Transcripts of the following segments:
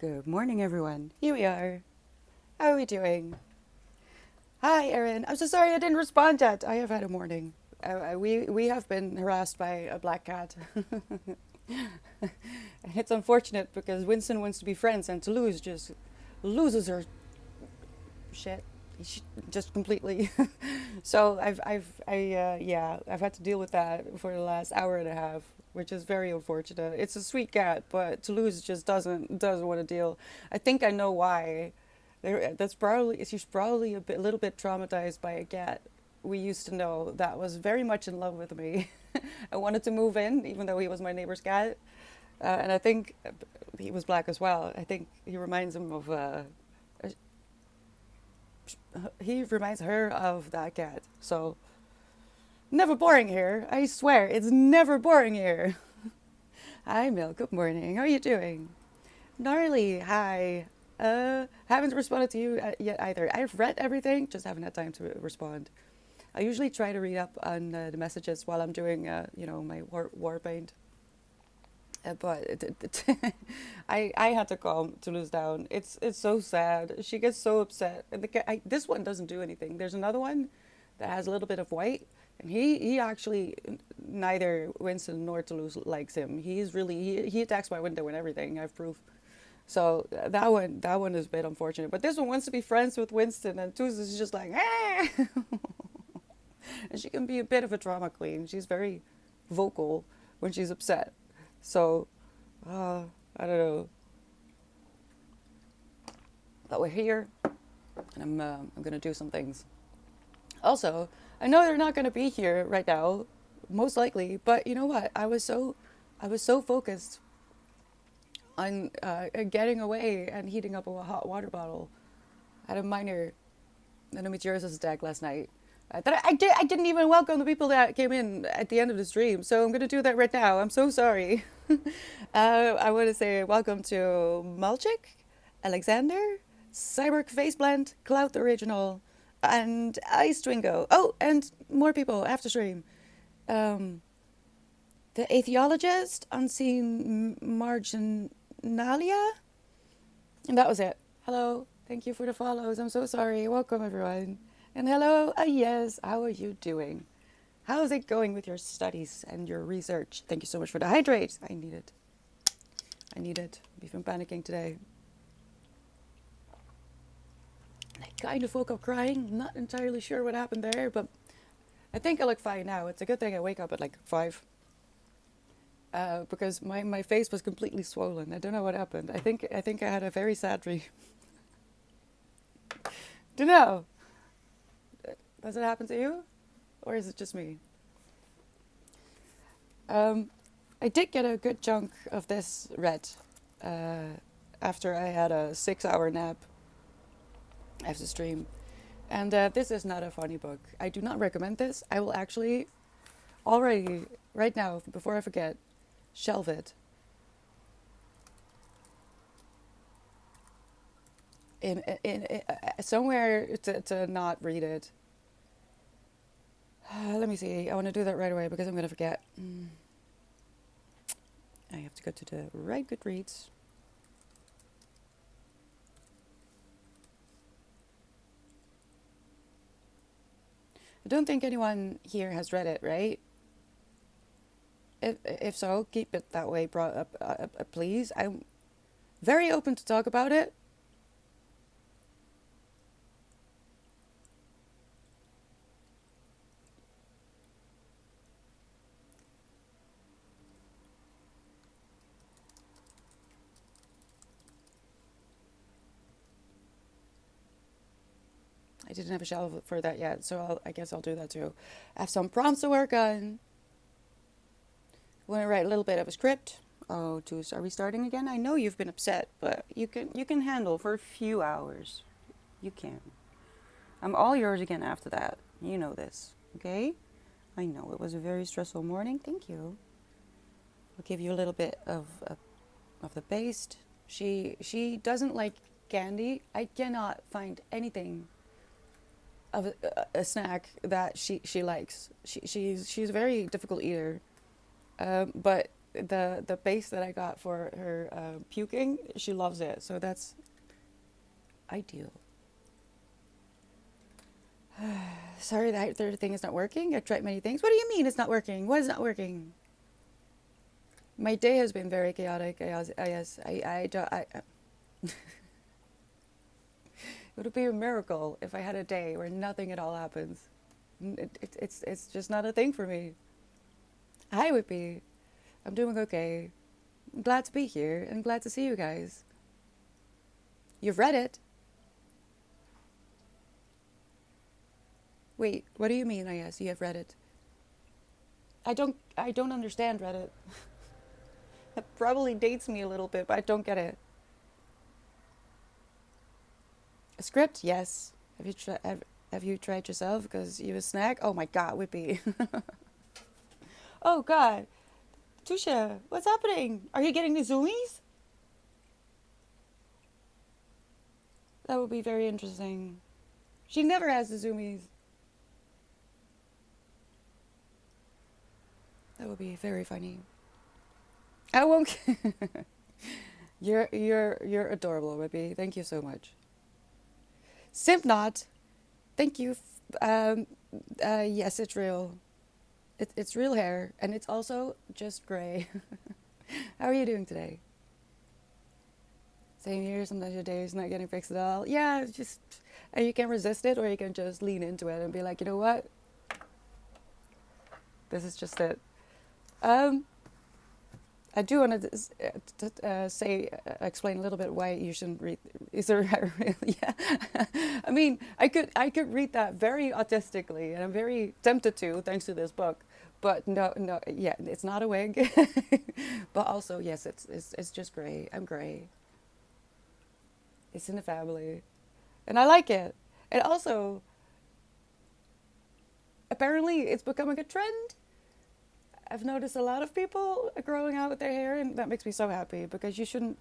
Good morning, everyone. Here we are. How are we doing? Hi, Erin. I'm so sorry I didn't respond yet. I have had a morning. We have been harassed by a black cat. It's unfortunate because Winston wants to be friends and Toulouse just loses her shit. Just completely. So I've had to deal with that for the last hour and a half, which is very unfortunate. It's a sweet cat, but Toulouse just doesn't want to deal. I think I know why. That's probably she's probably little bit traumatized by a cat we used to know that was very much in love with me. I wanted to move in, even though he was my neighbor's cat, and I think he was black as well. I think he reminds her of that cat. So never boring here. I swear, it's never boring here. Hi, Milk. Good morning. How are you doing? Gnarly. Hi. Haven't responded to you yet either. I've read everything, just haven't had time to respond. I usually try to read up on the messages while I'm doing, my war paint. But I had to calm Toulouse down. It's so sad. She gets so upset. And this one doesn't do anything. There's another one that has a little bit of white, and he actually neither Winston nor Toulouse likes him. He attacks my window and everything. I have proof. So that one is a bit unfortunate. But this one wants to be friends with Winston, and Toulouse is just like, eh. And she can be a bit of a drama queen. She's very vocal when she's upset. So, I don't know. But we're here, and I'm gonna do some things. Also, I know they're not gonna be here right now, most likely. But you know what? I was so focused on getting away and heating up a hot water bottle. I had a minor endometriosis attack last night. I didn't even welcome the people that came in at the end of the stream, so I'm gonna do that right now. I'm so sorry. I want to say welcome to Malchik, Alexander, Cyborg Faceblend, Cloud the Original, and Ice Twingo. Oh, and more people after stream. Um, the Atheologist, Unseen Marginalia, and that was it. Hello, thank you for the follows. I'm so sorry. Welcome, everyone. And hello, yes, how are you doing? How's it going with your studies and your research? Thank you so much for the hydrate. I need it. I need it. We've been panicking today. I kind of woke up crying. Not entirely sure what happened there, but I think I look fine now. It's a good thing I wake up at like 5. Because my face was completely swollen. I don't know what happened. I think I had a very sad dream. Don't know. Does it happen to you? Or is it just me? I did get a good chunk of this read after I had a 6-hour nap after stream. And this is not a funny book. I do not recommend this. I will actually already, right now, before I forget, shelve it in somewhere to not read it. Let me see. I want to do that right away because I'm going to forget. I have to go to the right Goodreads. I don't think anyone here has read it, right? If so, keep it that way, please. I'm very open to talk about it. I didn't have a shelf for that yet, so I guess I'll do that too. I have some prompts to work on. Want to write a little bit of a script. Oh, Toos, are we starting again? I know you've been upset, but you can handle for a few hours. You can. I'm all yours again after that. You know this, okay? I know it was a very stressful morning. Thank you. I'll give you a little bit of the paste. She doesn't like candy. I cannot find anything of a snack that she likes. She's a very difficult eater. But the base that I got for her puking, she loves it. So that's ideal. Sorry, that third thing is not working. I've tried many things. What do you mean it's not working? What is not working? My day has been very chaotic. It would be a miracle if I had a day where nothing at all happens. It's just not a thing for me. I would be. I'm doing okay. I'm glad to be here and glad to see you guys. You've read it. Wait, what do you mean? I guess you have read it. I don't understand Reddit. It probably dates me a little bit, but I don't get it. A script? Yes. Have you tried yourself? Because you a snack? Oh my god, Whippy. Oh god. Tusha, what's happening? Are you getting the zoomies? That would be very interesting. She never has the zoomies. That would be very funny. I won't. You're adorable, Whippy. Thank you so much. Simpnot. Thank you. Yes, it's real. It's real hair, and it's also just gray. How are you doing today? Same here. Sometimes your day is not getting fixed at all. Yeah, it's just, and you can resist it, or you can just lean into it and be like, you know what? This is just it. I do want to explain a little bit why you shouldn't read. Is there really? Yeah. I mean, I could read that very autistically, and I'm very tempted to, thanks to this book. But no, yeah, it's not a wig. But also, yes, it's just gray. I'm gray. It's in the family, and I like it. And also, apparently, it's becoming a trend. I've noticed a lot of people growing out with their hair, and that makes me so happy because you shouldn't.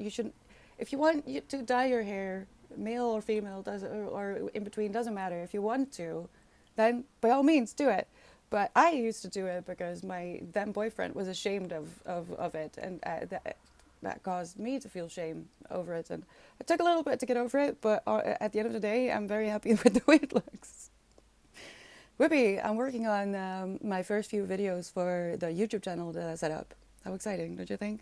If you want to dye your hair, male or female, or in between, doesn't matter. If you want to, then by all means do it. But I used to do it because my then boyfriend was ashamed of it, and that caused me to feel shame over it. And it took a little bit to get over it, but at the end of the day, I'm very happy with the way it looks. Whippy, I'm working on my first few videos for the YouTube channel that I set up. How exciting, don't you think?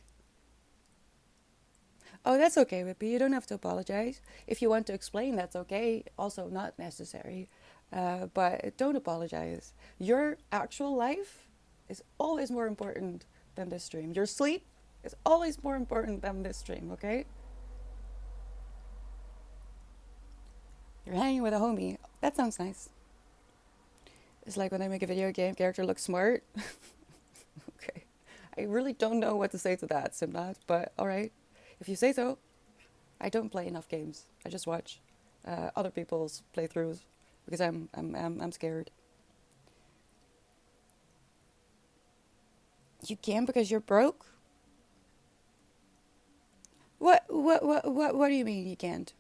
Oh, that's okay, Whippy. You don't have to apologize. If you want to explain, that's okay. Also not necessary. But don't apologize. Your actual life is always more important than this stream. Your sleep is always more important than this stream, okay? You're hanging with a homie. That sounds nice. It's like when I make a video game, character looks smart. Okay. I really don't know what to say to that, Simnat, but alright. If you say so. I don't play enough games. I just watch other people's playthroughs because I'm scared. You can because you're broke? What do you mean you can't?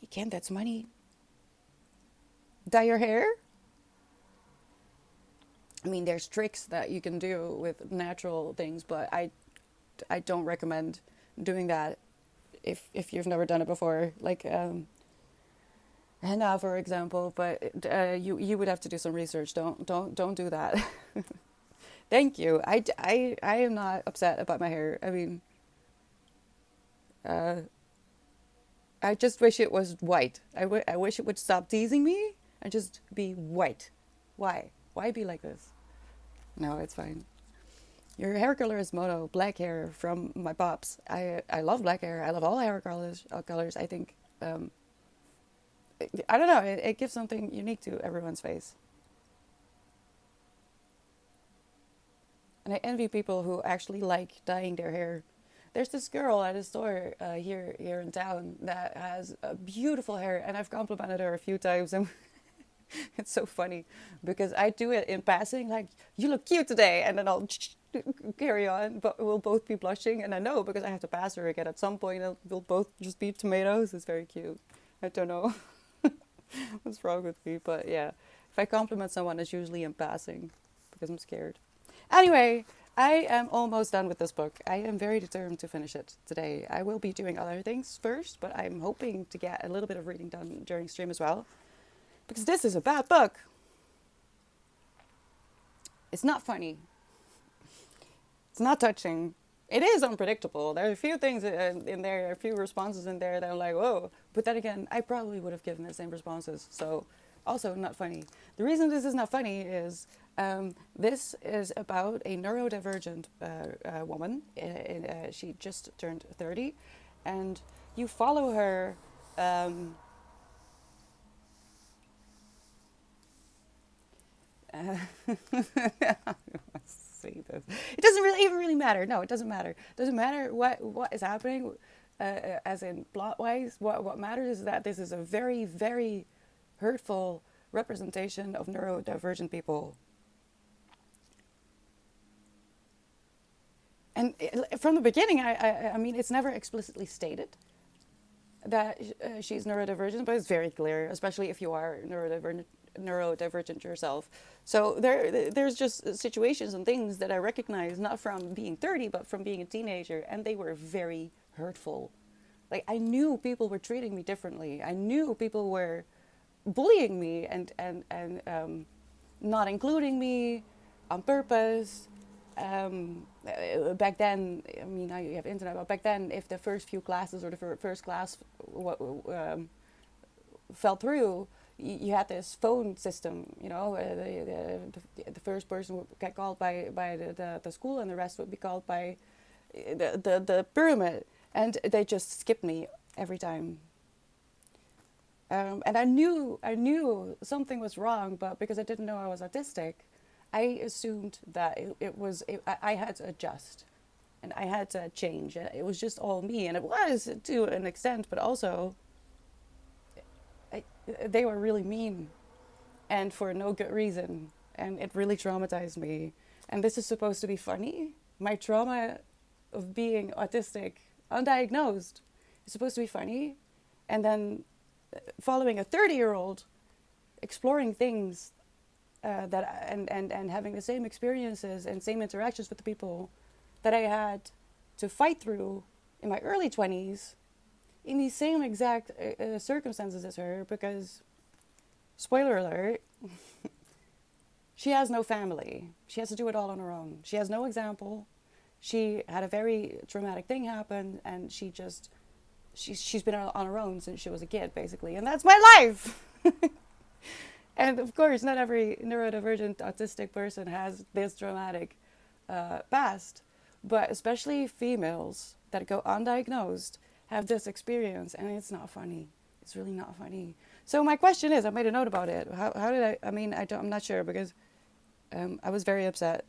You can't, that's money. Dye your hair? I mean, there's tricks that you can do with natural things, but I don't recommend doing that if you've never done it before. Like henna, for example. But you would have to do some research. Don't do that. Thank you. I am not upset about my hair. I mean, I just wish it was white. I wish it would stop teasing me and just be white. Why? Why be like this? No, it's fine. Your hair color is mono, black hair from my pops. I love black hair. I love all hair colors. I think, I don't know, it gives something unique to everyone's face. And I envy people who actually like dyeing their hair. There's this girl at a store here in town that has beautiful hair, and I've complimented her a few times, and it's so funny because I do it in passing, like, you look cute today, and then I'll carry on, but we'll both be blushing, and I know because I have to pass her again at some point, we'll both just be tomatoes. It's very cute. I don't know what's wrong with me, but yeah, if I compliment someone, it's usually in passing because I'm scared. Anyway, I am almost done with this book. I am very determined to finish it today. I will be doing other things first, but I'm hoping to get a little bit of reading done during stream as well. Because this is a bad book. It's not funny. It's not touching. It is unpredictable. There are a few things in there, a few responses in there that I'm like, whoa. But then again, I probably would have given the same responses. So, also not funny. The reason this is not funny is this is about a neurodivergent woman. She just turned 30. And you follow her. See this. It doesn't really even really matter. No, it doesn't matter. It doesn't matter what is happening, as in plot wise. What matters is that this is a very very hurtful representation of neurodivergent people. And from the beginning, I mean, it's never explicitly stated that she's neurodivergent, but it's very clear, especially if you are neurodivergent yourself. So there's just situations and things that I recognize not from being 30, but from being a teenager, and they were very hurtful. Like, I knew people were treating me differently. I knew people were bullying me and not including me on purpose. Back then, I mean, now you have internet, but back then, if the first few classes or the first class fell through, you had this phone system, you know, the first person would get called by the school, and the rest would be called by the pyramid, and they just skipped me every time. And I knew something was wrong, but because I didn't know I was autistic, I assumed that I had to adjust, and I had to change, and it was just all me, and it was to an extent, but also they were really mean, and for no good reason, and it really traumatized me. And this is supposed to be funny. My trauma of being autistic, undiagnosed, is supposed to be funny, and then following a 30-year-old, exploring things and having the same experiences and same interactions with the people that I had to fight through in my early 20s, in these same exact circumstances as her, because, spoiler alert, she has no family. She has to do it all on her own. She has no example. She had a very traumatic thing happen, and she's been on her own since she was a kid, basically, and that's my life. And of course, not every neurodivergent autistic person has this traumatic past, but especially females that go undiagnosed have this experience, and it's not funny. It's really not funny. So my question is, I made a note about it. How did I mean, I'm not sure, because I was very upset.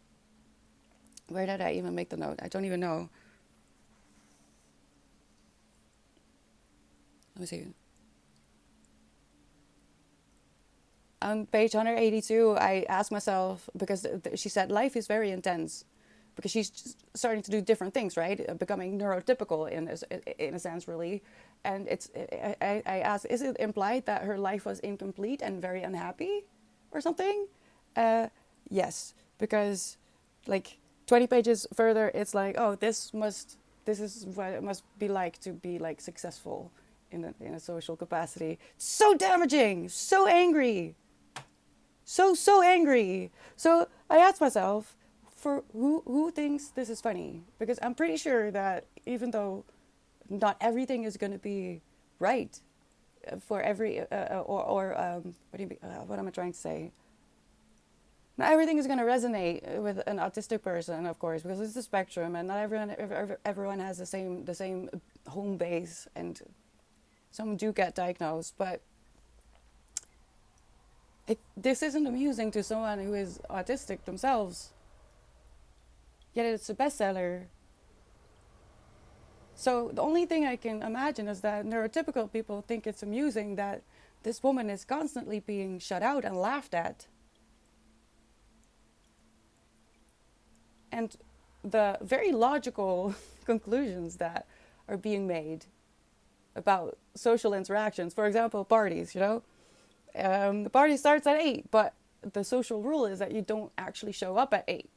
Where did I even make the note? I don't even know. Let me see. On page 182, I asked myself, because she said life is very intense, because she's just starting to do different things, right? Becoming neurotypical in a sense, really. And I asked, is it implied that her life was incomplete and very unhappy or something? Yes, because like 20 pages further, it's like, oh, this is what it must be like to be like successful in a social capacity. So damaging, so angry. So angry. So I asked myself, for who thinks this is funny? Because I'm pretty sure that even though not everything is going to be right for every what am I trying to say? Not everything is going to resonate with an autistic person, of course, because it's a spectrum, and not everyone has the same home base, and some do get diagnosed, but this isn't amusing to someone who is autistic themselves. Yet it's a bestseller. So the only thing I can imagine is that neurotypical people think it's amusing that this woman is constantly being shut out and laughed at. And the very logical conclusions that are being made about social interactions, for example, parties, you know, the party starts at 8, but the social rule is that you don't actually show up at 8.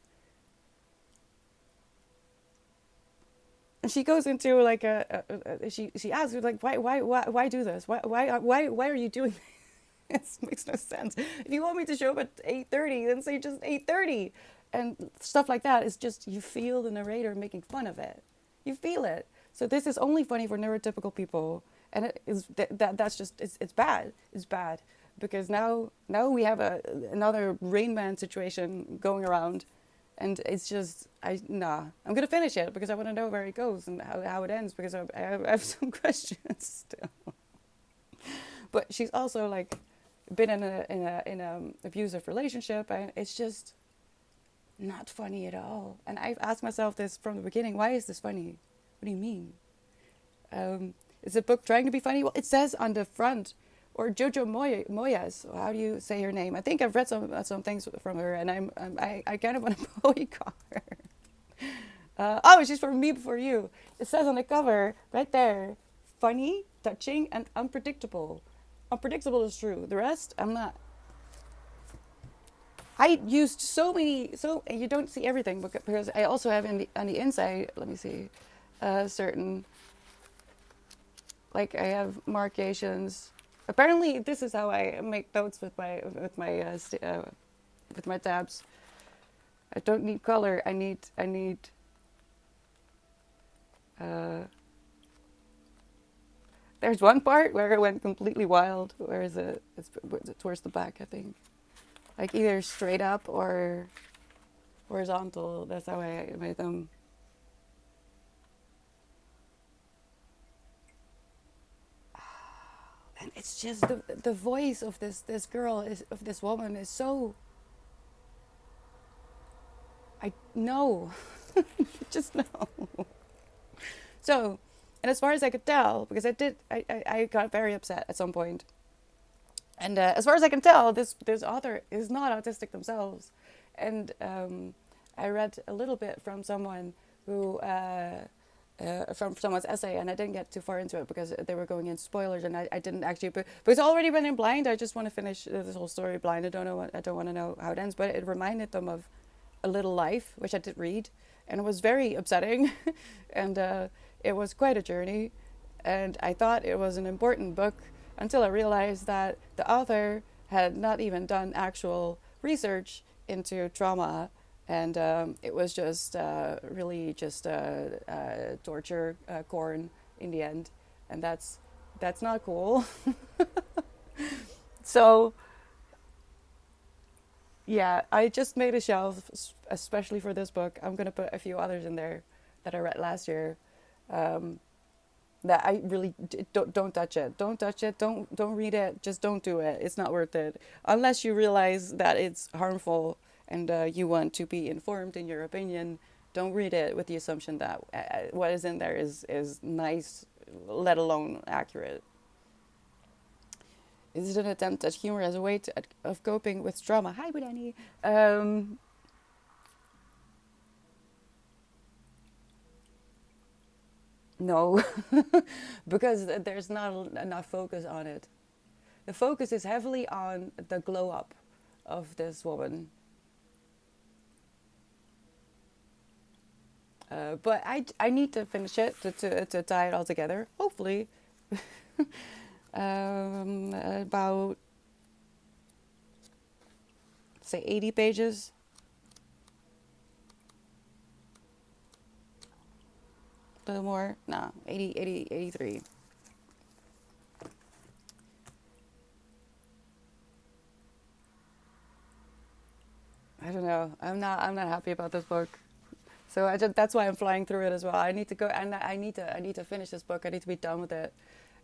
And she goes into like she asks her like why do this? Why are you doing this? It makes no sense. If you want me to show up at 8:30, then say just 8:30. And stuff like that is just, you feel the narrator making fun of it. You feel it. So this is only funny for neurotypical people, and it is that's just it's bad. It's bad because now we have another Rain Man situation going around, and it's just I'm gonna finish it because I want to know where it goes and how it ends because I have some questions still. But she's also like been in a abusive relationship, and it's just not funny at all. And I've asked myself this from the beginning: why is this funny? What do you mean? Is the book trying to be funny? Well, it says on the front, or Jojo Moyes. How do you say her name? I think I've read some things from her, and I kind of want to boycott her. Oh, she's from Me Before You. It says on the cover right there: funny, touching, and unpredictable. Unpredictable is true. The rest, I'm not. I used so you don't see everything because I also have on the inside. Let me see, certain, like I have markations. Apparently, this is how I make notes with my tabs. I don't need color. I need. There's one part where I went completely wild. Where is it? It's towards the back, I think. Like either straight up or horizontal. That's how I made them. And it's just the voice of this girl of this woman is so. I know, just know. So, and as far as I could tell, because I got very upset at some point. And as far as I can tell, this author is not autistic themselves. And I read a little bit from someone who, from someone's essay, and I didn't get too far into it because they were going in spoilers, and I didn't actually. But it's already been in blind. I just want to finish this whole story blind. I don't want to know how it ends. But it reminded them of A Little Life, which I did read, and it was very upsetting, and it was quite a journey. And I thought it was an important book, until I realized that the author had not even done actual research into trauma, and it was just really just torture corn in the end, and that's not cool. So yeah, I just made a shelf especially for this book. I'm gonna put a few others in there that I read last year. That I really don't touch it. Don't touch it. Don't read it. Just don't do it. It's not worth it unless you realize that it's harmful and you want to be informed in your opinion. Don't read it with the assumption that what is in there is nice, let alone accurate. Is it an attempt at humor as a way of coping with trauma? Hi, Budani. No, because there's not enough focus on it. The focus is heavily on the glow up of this woman. But I need to finish it to tie it all together. Hopefully, about say 80 pages. A little more. No, 83. I don't know. I'm not happy about this book. So that's why I'm flying through it as well. I need to go, and I need to finish this book. I need to be done with it,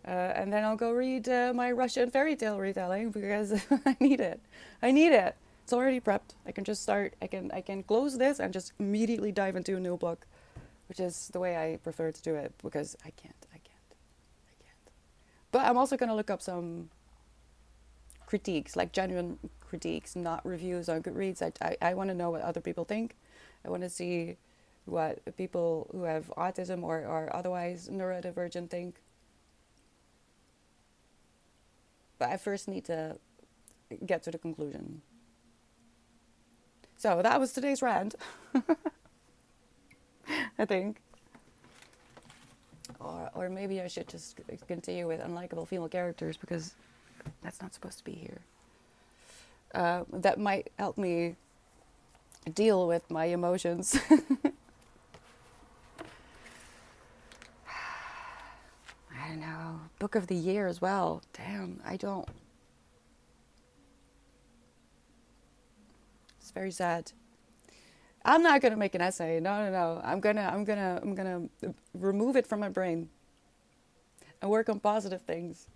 and then I'll go read my Russian fairy tale retelling because I need it. I need it. It's already prepped. I can just start. I can close this and just immediately dive into a new book, which is the way I prefer to do it because I can't. But I'm also gonna look up some critiques, like genuine critiques, not reviews on Goodreads. I want to know what other people think. I want to see what people who have autism or otherwise neurodivergent think. But I first need to get to the conclusion. So that was today's rant. I think. or maybe I should just continue with unlikable female characters because that's not supposed to be here. That might help me deal with my emotions. I don't know. Book of the year as well. Damn, I don't. It's very sad. I'm not gonna make an essay. No. I'm gonna remove it from my brain and work on positive things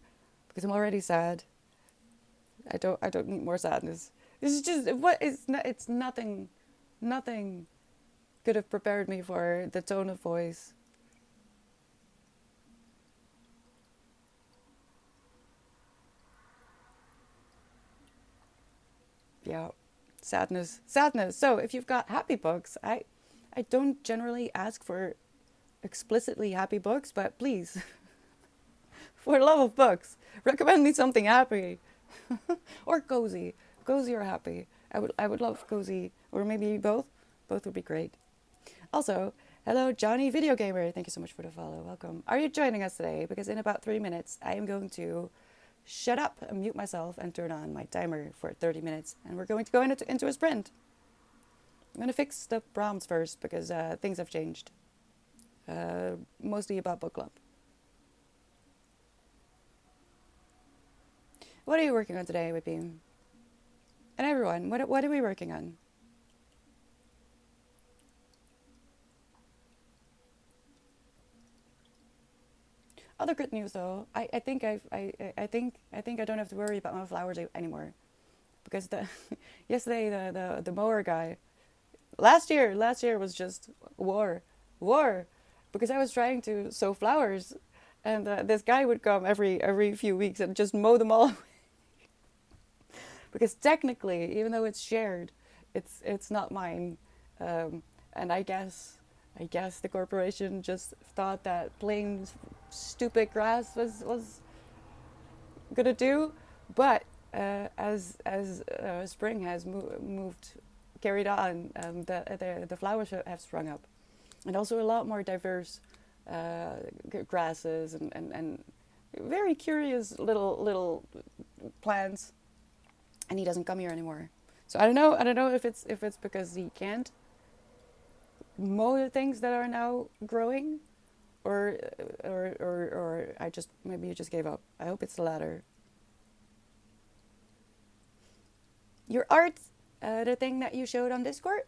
because I'm already sad. I don't need more sadness. This is just it's nothing. Nothing could have prepared me for the tone of voice. Yeah, sadness. So if you've got happy books, I don't generally ask for explicitly happy books, but please, for the love of books, recommend me something happy. Or cozy or happy. I would love cozy, or maybe both. Both would be great. Also, hello Johnny Video Gamer, thank you so much for the follow, welcome. Are you joining us today? Because in about 3 minutes I am going to shut up and mute myself and turn on my timer for 30 minutes, and we're going to go into a sprint. I'm going to fix the prompts first because things have changed. Mostly about book club. What are you working on today, Whippy? And everyone, what are we working on? Other good news though, I think I don't have to worry about my flowers anymore, because yesterday the mower guy, last year was just war, because I was trying to sow flowers, and this guy would come every few weeks and just mow them all. Because technically, even though it's shared, it's not mine, and I guess the corporation just thought that plain stupid grass was gonna do, but as spring has carried on, the flowers have sprung up, and also a lot more diverse grasses and very curious little plants. And he doesn't come here anymore. So I don't know if it's because he can't mow the things that are now growing, or maybe he just gave up. I hope it's the latter. Your art, the thing that you showed on Discord.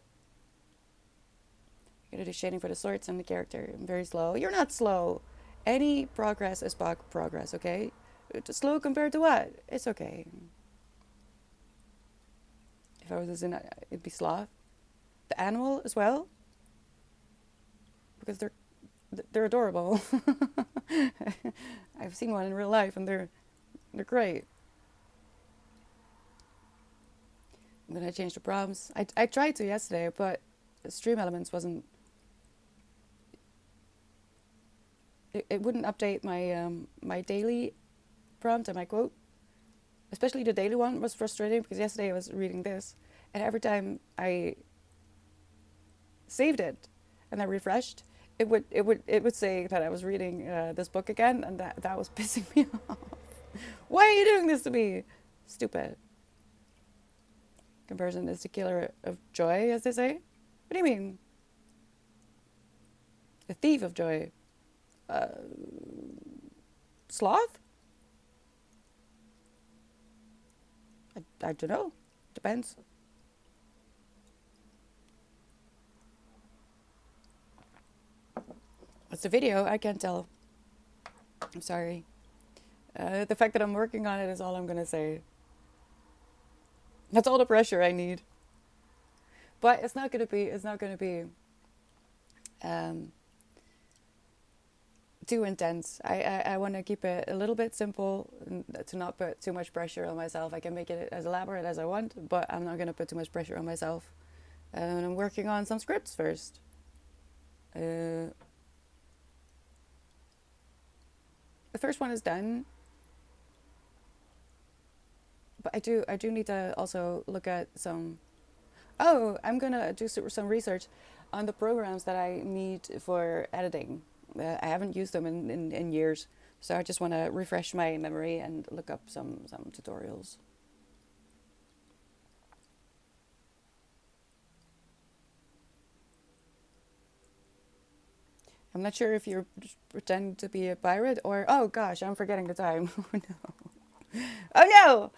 You're gonna do shading for the swords and the character. I'm very slow. You're not slow. Any progress is progress, okay? Slow compared to what? It's okay. If I was in, it'd be sloth. The animal as well, because they're adorable. I've seen one in real life, and they're great. I'm gonna change the prompts. I tried to yesterday, but Stream Elements wasn't. It wouldn't update my my daily prompt and my quote. Especially the daily one was frustrating because yesterday I was reading this, and every time I saved it and I refreshed, it would say that I was reading this book again, and that was pissing me off. Why are you doing this to me? Stupid. Comparison is the killer of joy, as they say. What do you mean? A thief of joy. Sloth? I don't know. Depends. What's the video? I can't tell. I'm sorry. The fact that I'm working on it is all I'm gonna say. That's all the pressure I need. But it's not gonna be too intense. I want to keep it a little bit simple, to not put too much pressure on myself. I can make it as elaborate as I want, but I'm not going to put too much pressure on myself. And I'm working on some scripts first. The first one is done, but I do need to also look at some. Oh, I'm gonna do some research on the programs that I need for editing. I haven't used them in years, so I just want to refresh my memory and look up some tutorials. I'm not sure if you're pretending to be a pirate or oh gosh, I'm forgetting the time. Oh no! Oh no!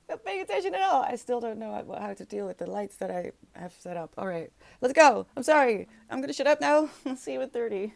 Not paying attention at all. I still don't know how to deal with the lights that I have set up. All right, let's go. I'm sorry. I'm gonna shut up now. See you at 30.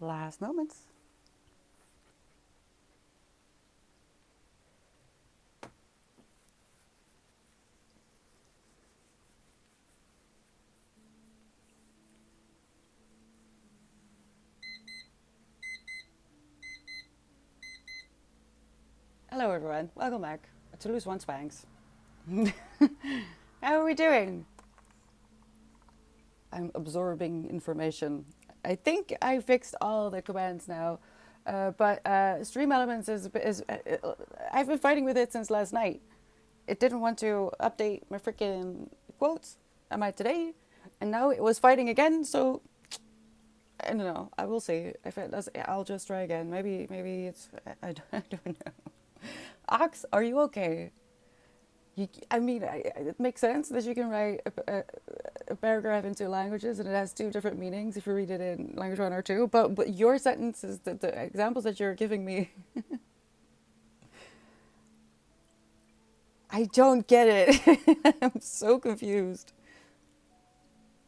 Last moments. Hello everyone, welcome back to Loose One Spanks. How are we doing? I'm absorbing information. I think I fixed all the commands now, but Stream Elements is I've been fighting with it since last night. It didn't want to update my freaking quotes. Am I today? And now it was fighting again. So I don't know. I will see if it does. I'll just try again. Maybe it's I don't know. Ox, are you okay? I mean, it makes sense that you can write a paragraph in two languages and it has two different meanings if you read it in language one or two. But your sentences, the examples that you're giving me, I don't get it. I'm so confused.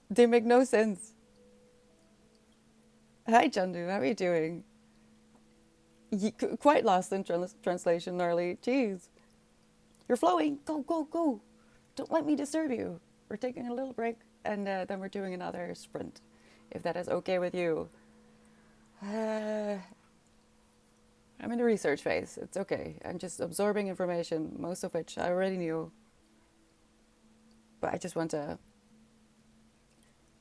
They make no sense. Hi, Chandu. How are you doing? Quite lost in translation, gnarly. Jeez. You're flowing. Go, go, go. Don't let me disturb you. We're taking a little break and then we're doing another sprint, if that is okay with you. I'm in the research phase. It's okay. I'm just absorbing information, most of which I already knew. But I just want to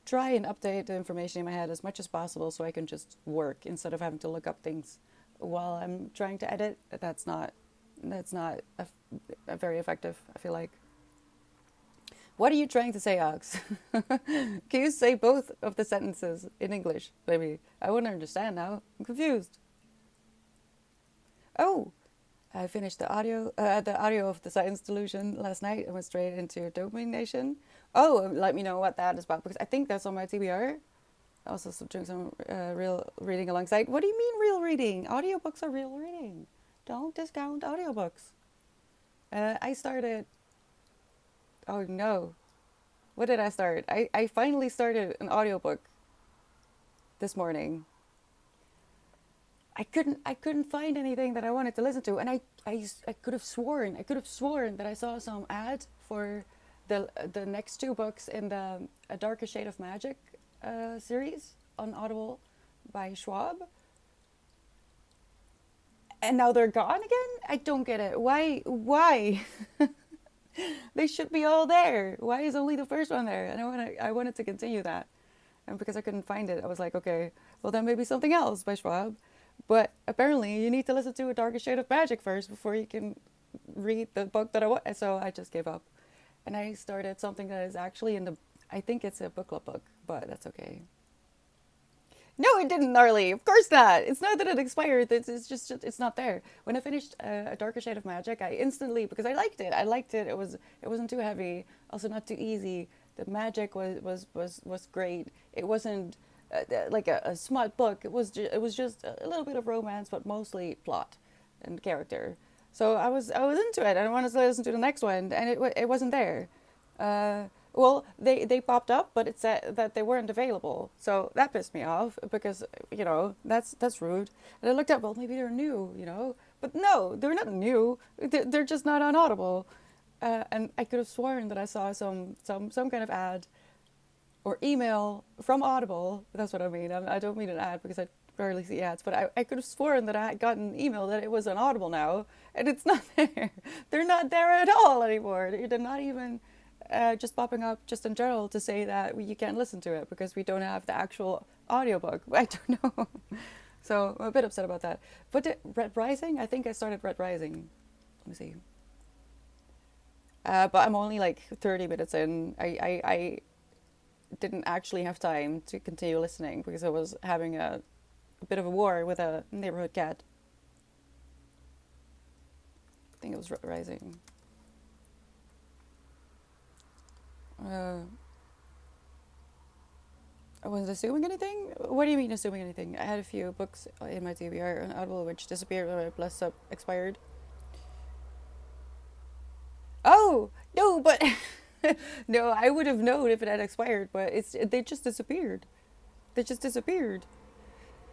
try and update the information in my head as much as possible so I can just work instead of having to look up things while I'm trying to edit. That's not a very effective, I feel like. What are you trying to say, Ox? Can you say both of the sentences in English, maybe? I wouldn't understand now. I'm confused. Oh, I finished the audio of the Science Delusion last night and went straight into Dopamine Nation. Oh, let me know what that is about, because I think that's on my TBR. Also doing some real reading alongside. What do you mean real reading? Audiobooks are real reading. Don't discount audiobooks. I started... Oh no. What did I start? I finally started an audiobook this morning. I couldn't find anything that I wanted to listen to, and I could have sworn that I saw some ad for the next two books in the A Darker Shade of Magic series on Audible by Schwab. And now they're gone again? I don't get it. Why? They should be all there. Why is only the first one there? And I wanted to continue that. And because I couldn't find it, I was like, okay, well then maybe something else by Schwab. But apparently you need to listen to A Darker Shade of Magic first before you can read the book that I want. So I just gave up. And I started something that is actually I think it's a book club book, but that's okay. No, it didn't, gnarly. Of course not. It's not that it expired. It's just it's not there. When I finished A Darker Shade of Magic, I instantly, because I liked it. It wasn't too heavy, also not too easy. The magic was great. It wasn't like a smut book. It was just a little bit of romance, but mostly plot and character. So I was into it. I wanted to listen to the next one, and it wasn't there. Well, they popped up, but it said that they weren't available. So that pissed me off because, that's rude. And I looked up, well, maybe they're new, But no, they're not new. They're just not on Audible. And I could have sworn that I saw some kind of ad or email from Audible. That's what I mean. I don't mean an ad because I rarely see ads. But I could have sworn that I had gotten an email that it was on Audible now. And it's not there. They're not there at all anymore. They're not even... just popping up just in general to say that you can't listen to it because we don't have the actual audiobook. I don't know. So I'm a bit upset about that. But Red Rising, I think I started Red Rising. Let me see. But I'm only like 30 minutes in. I didn't actually have time to continue listening because I was having a bit of a war with a neighborhood cat. I think it was Red Rising. I wasn't assuming anything? What do you mean assuming anything? I had a few books in my TBR on Audible which disappeared when my Plus Sub expired. Oh! No, but... no, I would have known if it had expired, but they just disappeared. They just disappeared.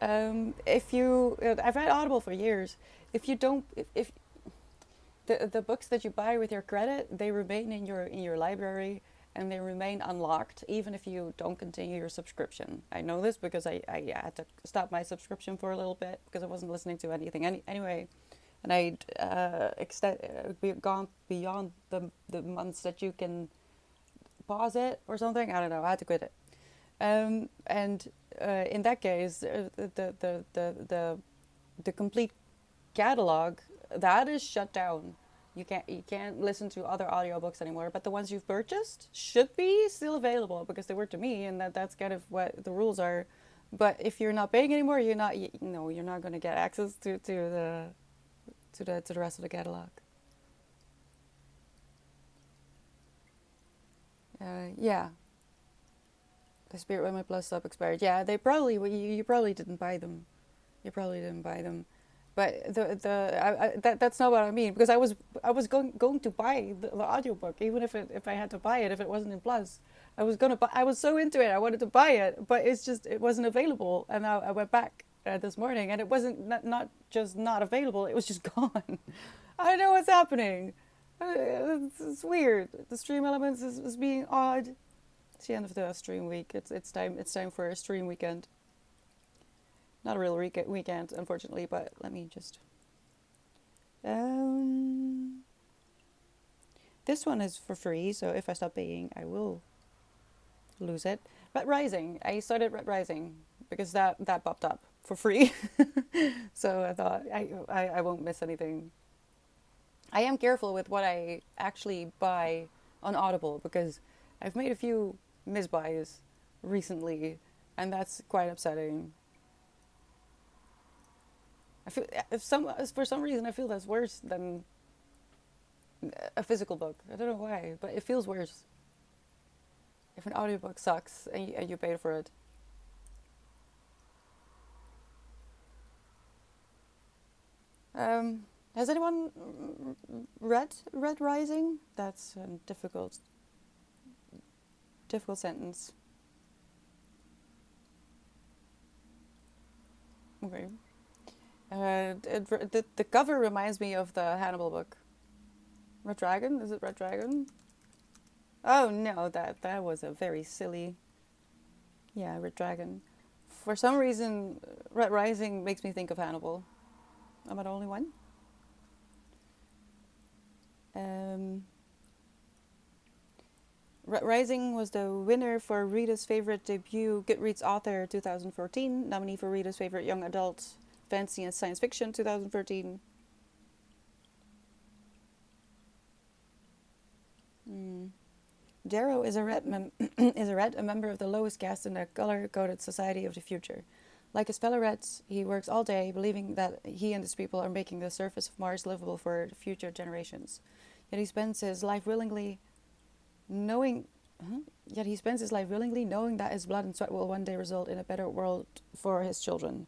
If you, I've had Audible for years. If you don't, if the books that you buy with your credit, they remain in your library and they remain unlocked even if you don't continue your subscription. I know this because I had to stop my subscription for a little bit because I wasn't listening to anything anyway, and I'd gone beyond the months that you can pause it or something. I don't know. I had to quit it. And in that case, the complete catalog that is shut down. You can't listen to other audiobooks anymore. But the ones you've purchased should be still available because they were to me, and that's kind of what the rules are. But if you're not paying anymore, you're not going to get access to the rest of the catalog. Yeah, the Spirit when my Plus Stop expired. Yeah, they probably you probably didn't buy them. You probably didn't buy them. But that's not what I mean because I was going to buy the audiobook even if I had to buy it if it wasn't in Plus. I was so into it. I wanted to buy it, but it wasn't available. And I went back this morning and it wasn't not just not available. It was just gone. I don't know what's happening. It's weird. The stream elements is being odd. It's the end of the stream week. It's time for a stream weekend. Not a real weekend, unfortunately, but let me just... This one is for free, so if I stop paying, I will lose it. Red Rising. I started Red Rising because that popped up for free. So I thought I won't miss anything. I am careful with what I actually buy on Audible because I've made a few misbuys recently, and that's quite upsetting. I feel for some reason I feel that's worse than a physical book. I don't know why, but it feels worse if an audiobook sucks and you pay for it. Has anyone read Red Rising? That's a difficult sentence. Okay. The cover reminds me of the Hannibal book. Red Dragon? Is it Red Dragon? Oh no, that was a very silly... Yeah, Red Dragon. For some reason, Red Rising makes me think of Hannibal. Am I the only one? Red Rising was the winner for Rita's favorite debut Goodreads author 2014, nominee for Rita's favorite young adult fantasy and science fiction 2013. Darrow is a member of the lowest caste in the color-coded society of the future. Like his fellow Reds, he works all day, believing that he and his people are making the surface of Mars livable for future generations. Yet he spends his life willingly knowing that his blood and sweat will one day result in a better world for his children.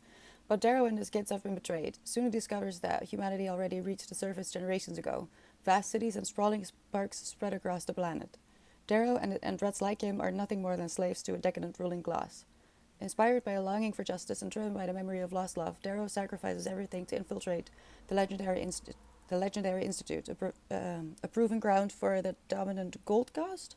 But Darrow and his kids have been betrayed. Soon he discovers that humanity already reached the surface generations ago. Vast cities and sprawling parks spread across the planet. Darrow and Reds like him are nothing more than slaves to a decadent ruling class. Inspired by a longing for justice and driven by the memory of lost love, Darrow sacrifices everything to infiltrate the legendary institute, a proven ground for the dominant gold caste,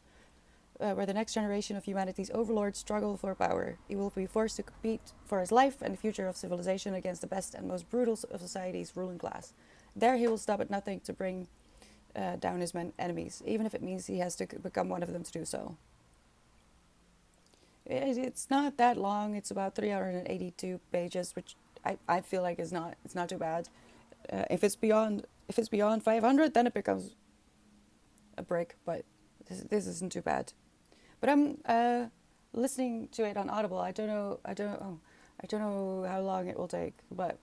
where the next generation of humanity's overlords struggle for power. He will be forced to compete for his life and the future of civilization against the best and most brutal of society's ruling class. There he will stop at nothing to bring down his enemies, even if it means he has to become one of them to do so. It's not that long. It's about 382 pages, which I feel like it's not too bad. If it's beyond 500, then it becomes a break. But this isn't too bad. But I'm listening to it on Audible. I don't know how long it will take. But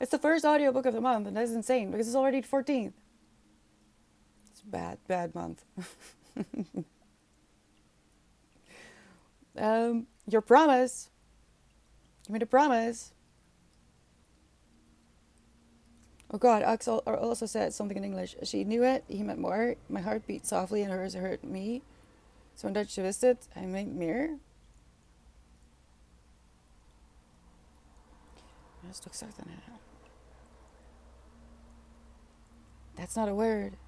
it's the first audiobook of the month, and that's insane because it's already the 14th. It's a bad month. Your promise. You made a promise. Oh God, Axel also said something in English. She knew it, he meant more. My heart beat softly and hers hurt me. So in Dutch she wist it, hij meent meer. Just look certain. That's not a word.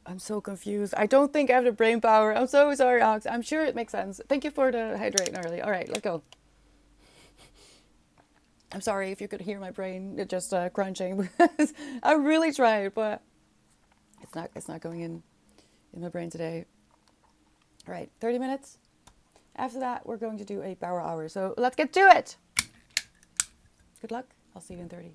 I'm so confused. I don't think I have the brain power. I'm so sorry, Ox. I'm sure it makes sense. Thank you for the hydrating early. All right, let's go. I'm sorry if you could hear my brain just crunching because I really tried, but it's not going in my brain today. All right, 30 minutes. After that, we're going to do a power hour. So let's get to it. Good luck. I'll see you in 30.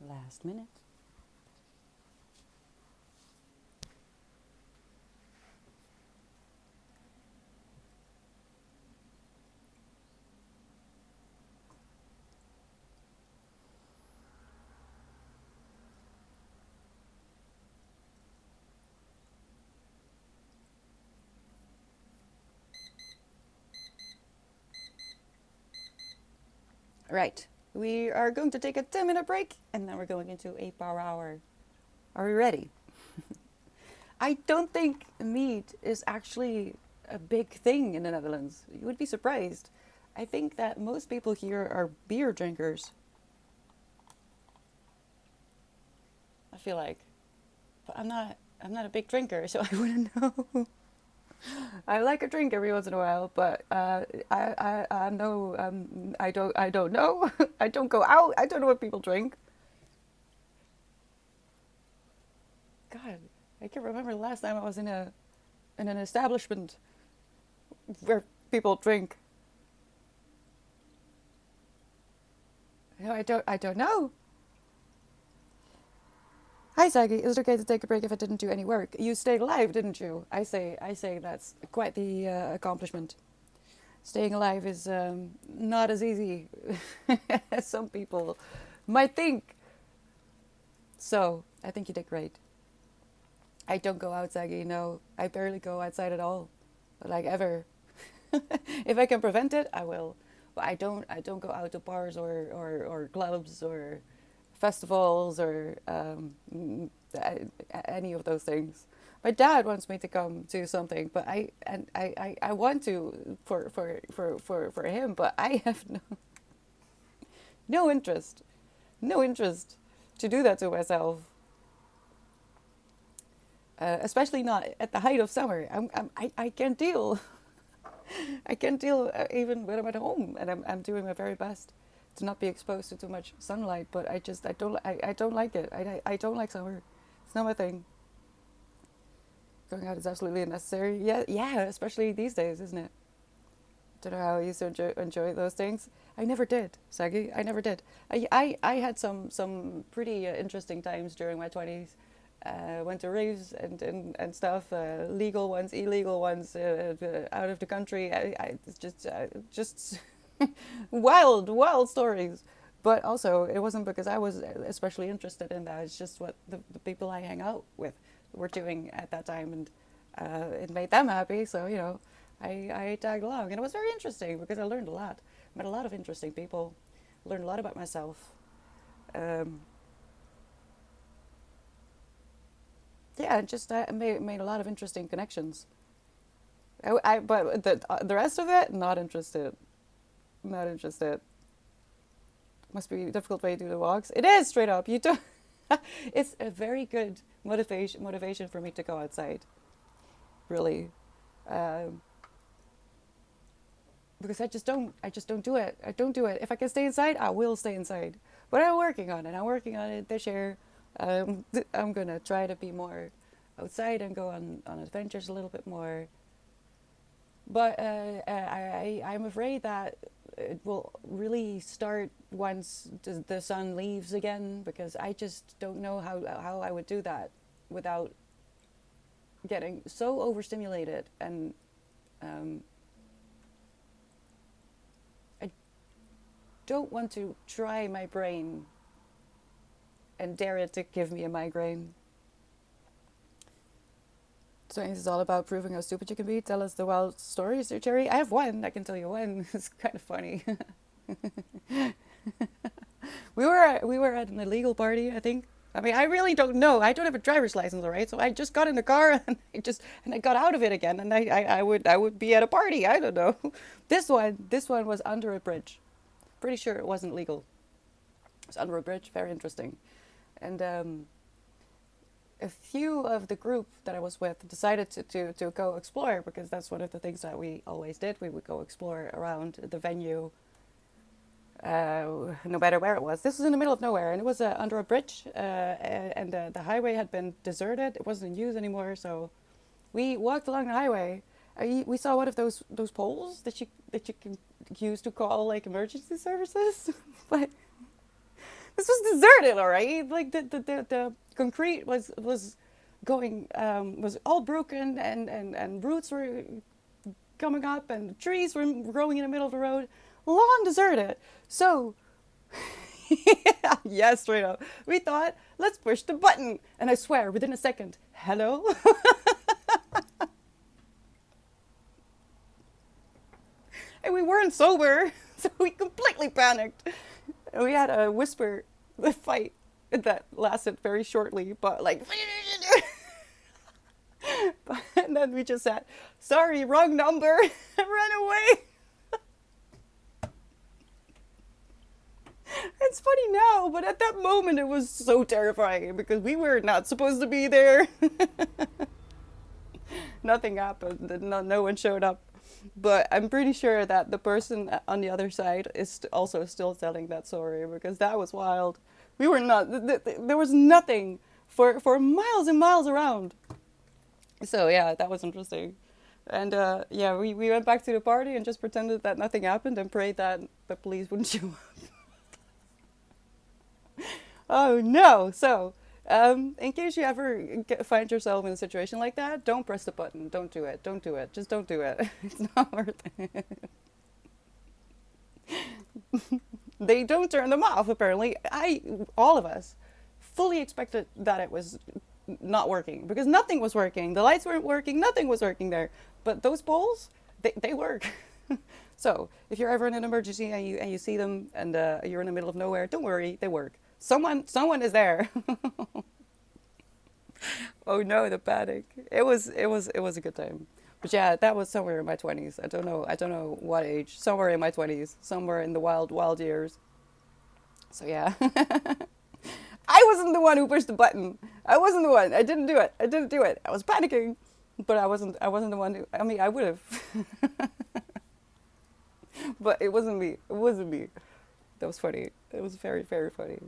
Last minute. Right. We are going to take a 10-minute break and then we're going into a power hour. Are we ready? I don't think meat is actually a big thing in the Netherlands. You would be surprised. I think that most people here are beer drinkers. I feel like, but I'm not. I'm not a big drinker, so I wouldn't know. I like a drink every once in a while, but I know I don't know. I don't go out. I don't know what people drink. God, I can't remember the last time I was in an establishment where people drink. No, I don't know. Hi, Saggy. Is it okay to take a break if I didn't do any work? You stayed alive, didn't you? I say that's quite the accomplishment. Staying alive is not as easy as some people might think. So I think you did great. I don't go out, Saggy. No, I barely go outside at all, like ever. If I can prevent it, I will. But I don't. I don't go out to bars or clubs or festivals or any of those things. My dad wants me to come to something, but I want to for him, but I have no interest, no interest to do that to myself. Especially not at the height of summer. I can't deal. I can't deal even when I'm at home, and I'm doing my very best to not be exposed to too much sunlight. But I don't like it. I don't like summer. It's not my thing. Going out is absolutely unnecessary. Yeah, yeah. Especially these days, isn't it? Don't know how I used to enjoy those things. I never did, Sagi. I never did. I had some pretty interesting times during my 20s. Went to raves and stuff, legal ones, illegal ones, out of the country. It's just wild stories. But also, it wasn't because I was especially interested in that. It's just what the people I hang out with were doing at that time, and it made them happy. So I tagged along, and it was very interesting because I learned a lot. Met a lot of interesting people, learned a lot about myself. Um, yeah, just made a lot of interesting connections. But the rest of it, not interested. Not interested. Must be a difficult way to do the walks. It is straight up. You don't. It's a very good motivation for me to go outside. Really, um, because I just don't do it. I don't do it. If I can stay inside, I will stay inside. But I'm working on it. I'm working on it this year. I'm gonna try to be more outside and go on adventures a little bit more. But I'm afraid that it will really start once the sun leaves again, because I just don't know how I would do that without getting so overstimulated. And um, I don't want to try my brain and dare it to give me a migraine. So this is all about proving how stupid you can be. Tell us the wild stories, Cherry. I have one. I can tell you one. It's kind of funny. We were at an illegal party, I think. I mean, I really don't know. I don't have a driver's license, all right? So I just got in the car and I got out of it again, and I would be at a party. I don't know. This one was under a bridge. Pretty sure it wasn't legal. It was under a bridge. Very interesting. And a few of the group that I was with decided to go explore, because that's one of the things that we always did. We would go explore around the venue, no matter where it was. This was in the middle of nowhere, and it was under a bridge, and the highway had been deserted. It wasn't in use anymore, so we walked along the highway. We saw one of those poles that you can use to call like emergency services, but This was deserted, all right. Like the concrete was going was all broken, and roots were coming up, and trees were growing in the middle of the road, long deserted. So yes, straight up, we thought, let's push the button, and I swear, within a second, hello. And we weren't sober, so we completely panicked. And we had a whisper fight that lasted very shortly, but like, and then we just said, sorry, wrong number, and ran away. It's funny now, but at that moment it was so terrifying because we were not supposed to be there. Nothing happened, no one showed up. But I'm pretty sure that the person on the other side is also still telling that story because that was wild. We were not, there was nothing for miles and miles around. So yeah, that was interesting. And yeah, we went back to the party and just pretended that nothing happened and prayed that the police wouldn't show up. Oh no! So, in case you ever find yourself in a situation like that, don't press the button. Don't do it. Don't do it. Just don't do it. It's not worth it. They don't turn them off, apparently. All of us, fully expected that it was not working because nothing was working. The lights weren't working. Nothing was working there. But those poles, they work. So, if you're ever in an emergency and you see them and you're in the middle of nowhere, don't worry. They work. Someone is there. Oh no, the panic. It was a good time. But yeah, that was somewhere in my 20s. I don't know what age. Somewhere in my 20s. Somewhere in the wild years. So yeah. I wasn't the one who pushed the button. I wasn't the one. I didn't do it. I was panicking. But I wasn't the one who, I mean, I would have. But it wasn't me. It wasn't me. That was funny. It was very, very funny.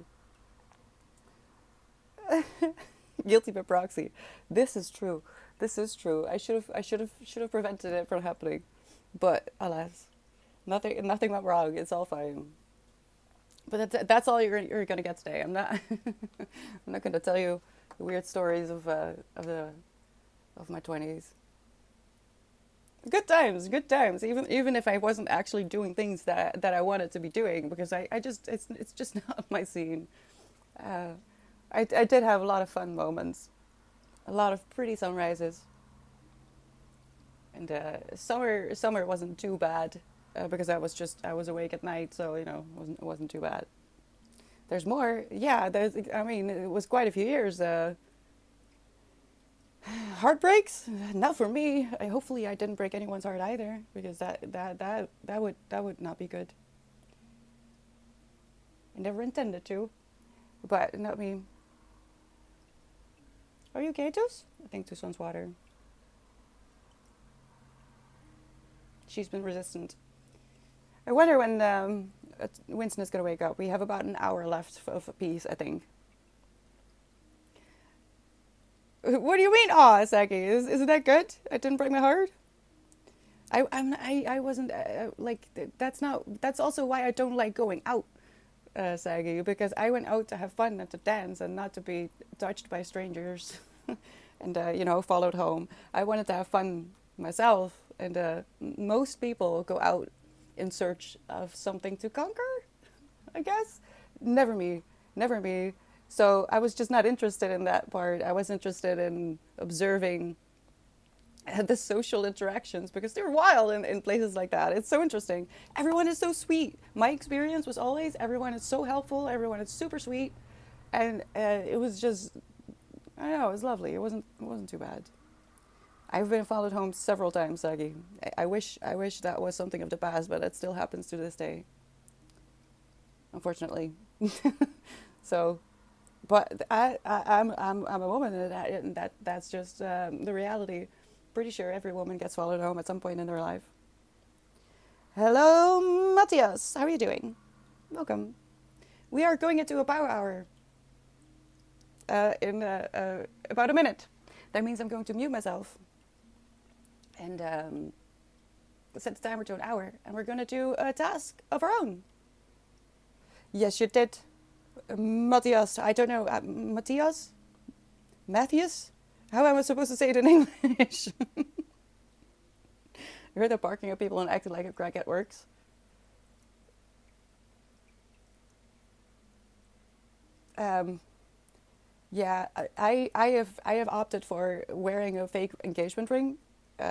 Guilty by proxy. This is true. This is true. I should have prevented it from happening, but alas, nothing went wrong. It's all fine. But that's all you're gonna get today. I'm not I'm not gonna tell you the weird stories of my 20s. Good times, good times. Even if I wasn't actually doing things that I wanted to be doing, because I just it's just not my scene. I did have a lot of fun moments, a lot of pretty sunrises, and summer wasn't too bad because I was awake at night, so you know it wasn't too bad. There's more, yeah. I mean, it was quite a few years. Heartbreaks? Not for me. Hopefully, I didn't break anyone's heart either, because that would not be good. I never intended to, but not me. Are you okay, Tus? I think Tus wants water. She's been resistant. I wonder when Winston is gonna wake up. We have about an hour left of peace, I think. What do you mean, aw, Saki? Isn't that good? I didn't break my heart? I wasn't, that's also why I don't like going out, Sagi, because I went out to have fun and to dance and not to be touched by strangers and, followed home. I wanted to have fun myself, and most people go out in search of something to conquer, I guess. Never me, never me. So I was just not interested in that part. I was interested in observing the social interactions because they're wild in places like that. It's so interesting. Everyone is so sweet. My experience was always everyone is so helpful. Everyone is super sweet, and it was just, I don't know, it was lovely. It wasn't too bad. I've been followed home several times, Sagi. I wish that was something of the past, but it still happens to this day, unfortunately. So. But I'm a woman, and that's just the reality. Pretty sure every woman gets followed home at some point in their life. Hello, Matthias. How are you doing? Welcome. We are going into a power hour in about a minute. That means I'm going to mute myself and set the timer to an hour, and we're going to do a task of our own. Yes, you did. Matthias, I don't know. Matthias? Matthias? How am I supposed to say it in English? You heard the barking at people and acting like a crackhead works? Um, yeah, I have opted for wearing a fake engagement ring,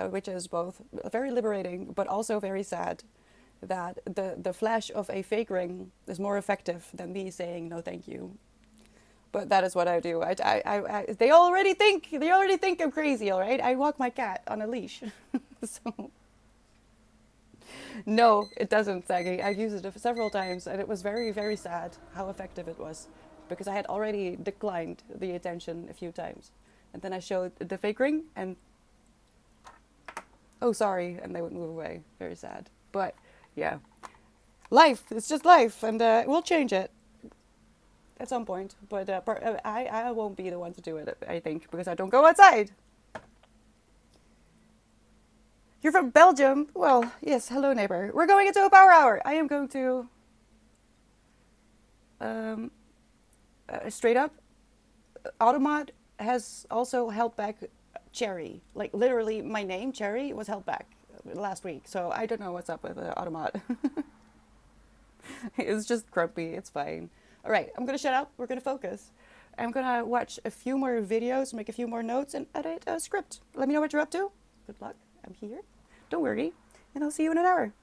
which is both very liberating but also very sad. That the flash of a fake ring is more effective than me saying no, thank you. But that is what I do. They already think I'm crazy. All right, I walk my cat on a leash. So no, it doesn't, Saggy. I've used it several times, and it was very, very sad how effective it was, because I had already declined the attention a few times, and then I showed the fake ring, and oh, sorry, and they would move away. Very sad, but yeah, life. It's just life, and we'll change it at some point. But I won't be the one to do it. I think because I don't go outside. You're from Belgium? Well, yes. Hello, neighbor. We're going into a power hour. I am going to um, straight up. Automat has also held back Cherry. Like literally, my name Cherry was held back last week. So I don't know what's up with Automat. It's just grumpy. It's fine. All right, I'm gonna shut up. We're gonna focus. I'm gonna watch a few more videos, make a few more notes, and edit a script. Let me know what you're up to. Good luck. I'm here. Don't worry. And I'll see you in an hour.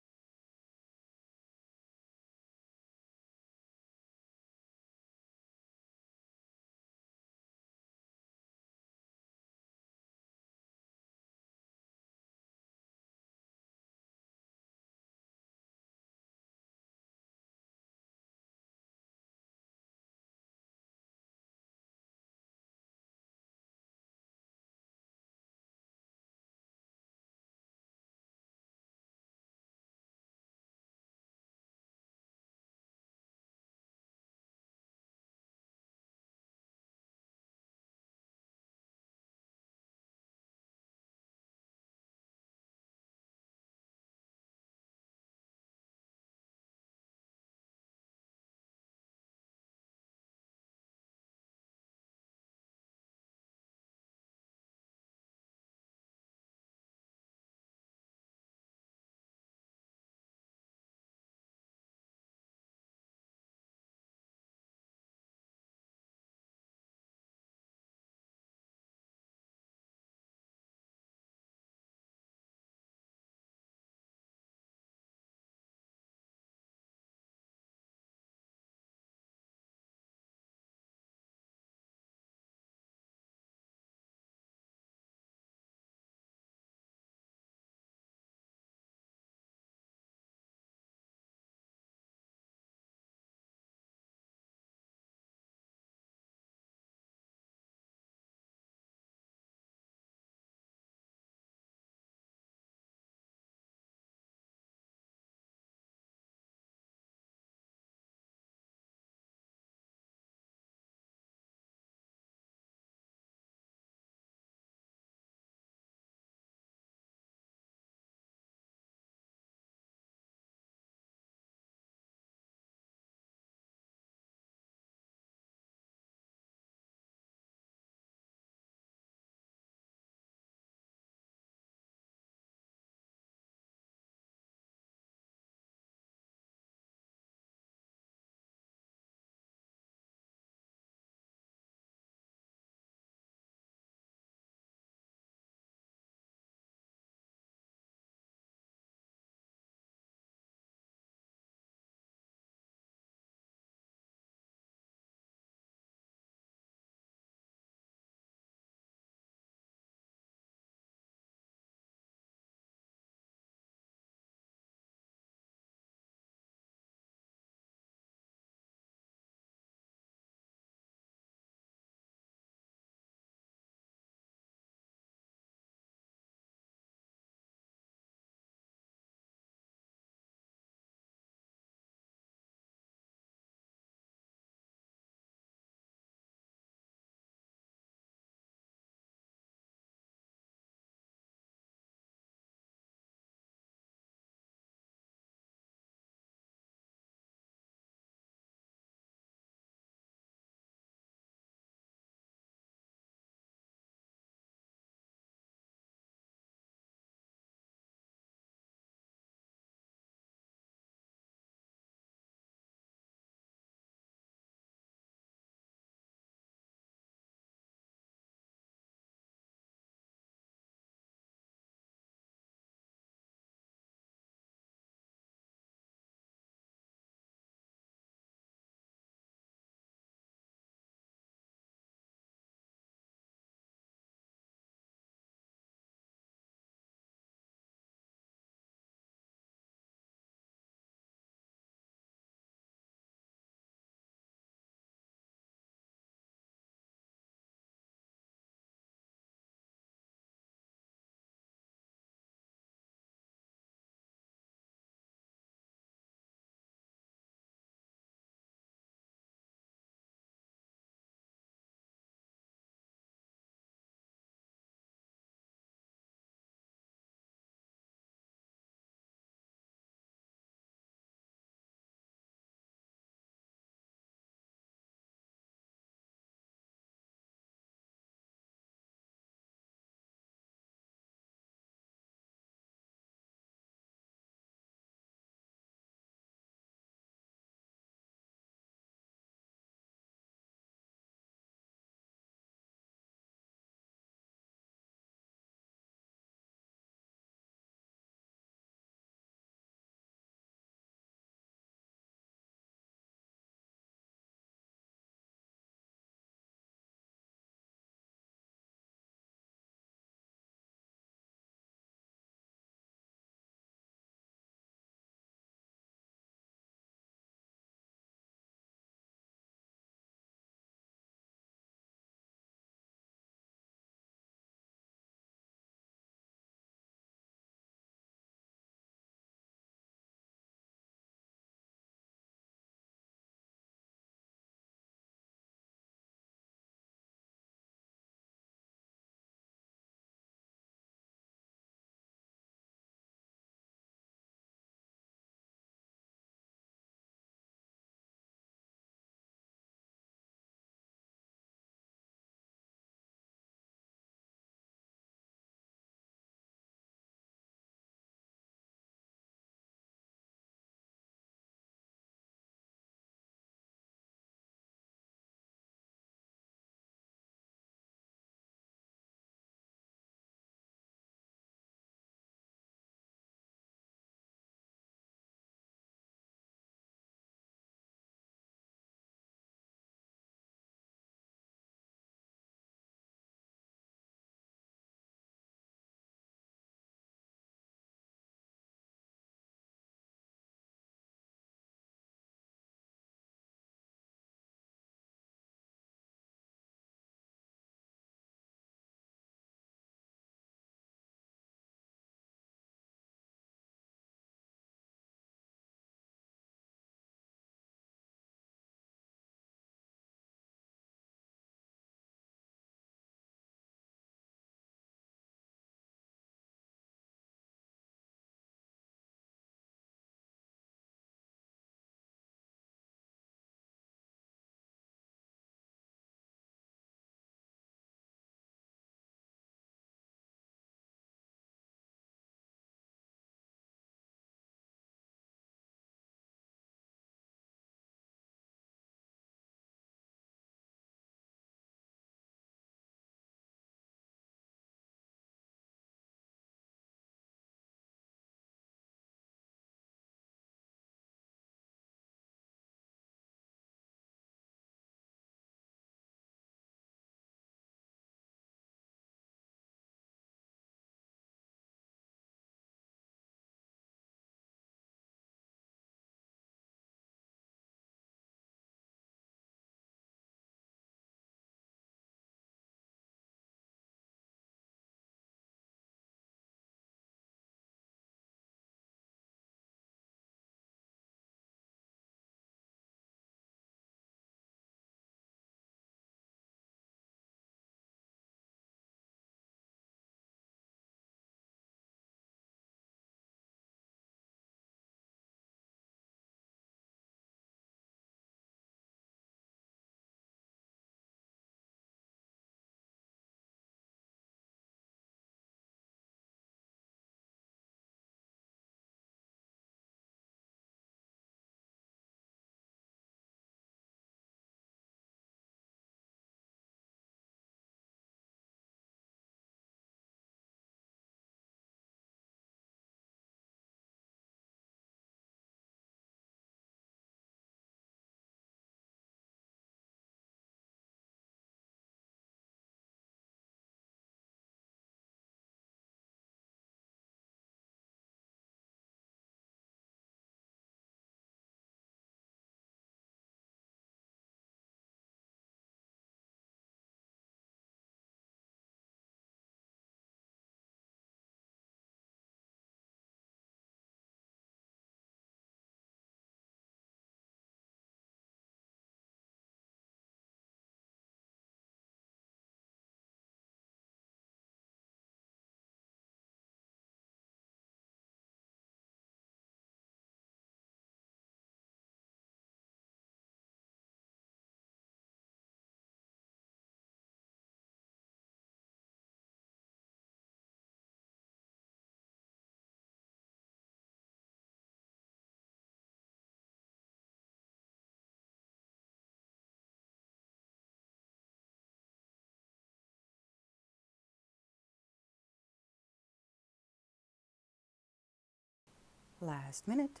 Last minute.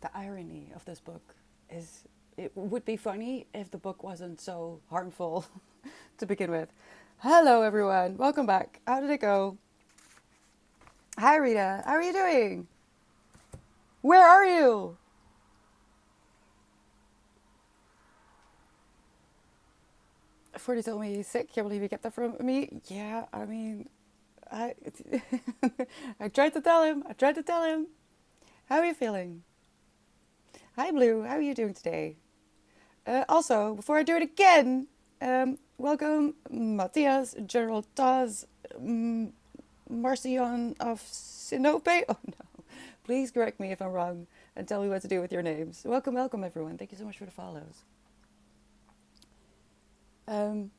The irony of this book is it would be funny if the book wasn't so harmful to begin with. Hello, everyone. Welcome back. How did it go? Hi, Rita. How are you doing? Where are you? Forty told me he's sick. Can't believe you get that from me. Yeah, I mean, I I tried to tell him. I tried to tell him. How are you feeling? Hi, Blue. How are you doing today? Also, before I do it again, welcome Matthias, General Taz, Marcion of Sinope. Oh no, please correct me if I'm wrong and tell me what to do with your names. Welcome, welcome, everyone. Thank you so much for the follows. I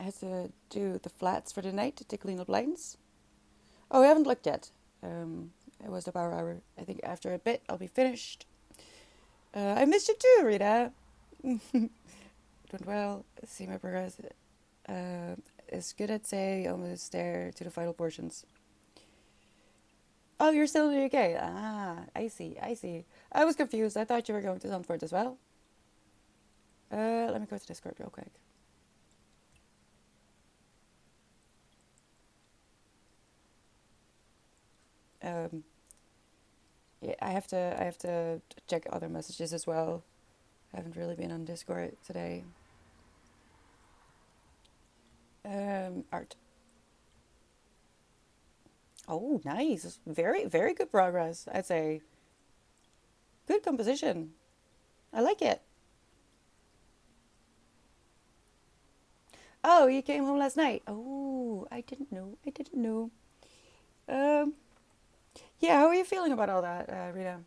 had to do the flats for the night to clean up lines. Oh, I haven't looked yet. It was the power hour. I think after a bit I'll be finished. I missed you too, Rita. Doing well. See my progress. It's good, I'd say. Almost there to the final portions. Oh, you're still in the UK. Ah, I see. I see. I was confused. I thought you were going to Zandvoort as well. Let me go to Discord real quick. Yeah, I have to check other messages as well. I haven't really been on Discord today. Art. Oh, nice. Very, very good progress, I'd say. Good composition. I like it. Oh, you came home last night. Oh, I didn't know. I didn't know. Um, yeah, how are you feeling about all that, Rita?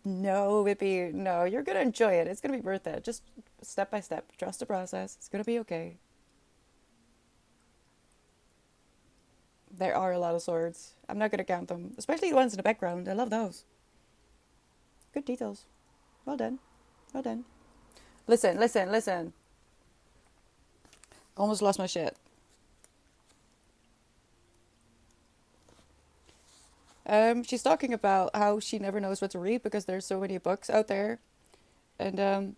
No, Whippy, no, you're gonna enjoy it. It's gonna be worth it. Just step by step. Trust the process. It's gonna be okay. There are a lot of swords. I'm not gonna count them, especially the ones in the background. I love those. Good details. Well done. Well done. Listen, listen, listen. Almost lost my shit. She's talking about how she never knows what to read because there's so many books out there, and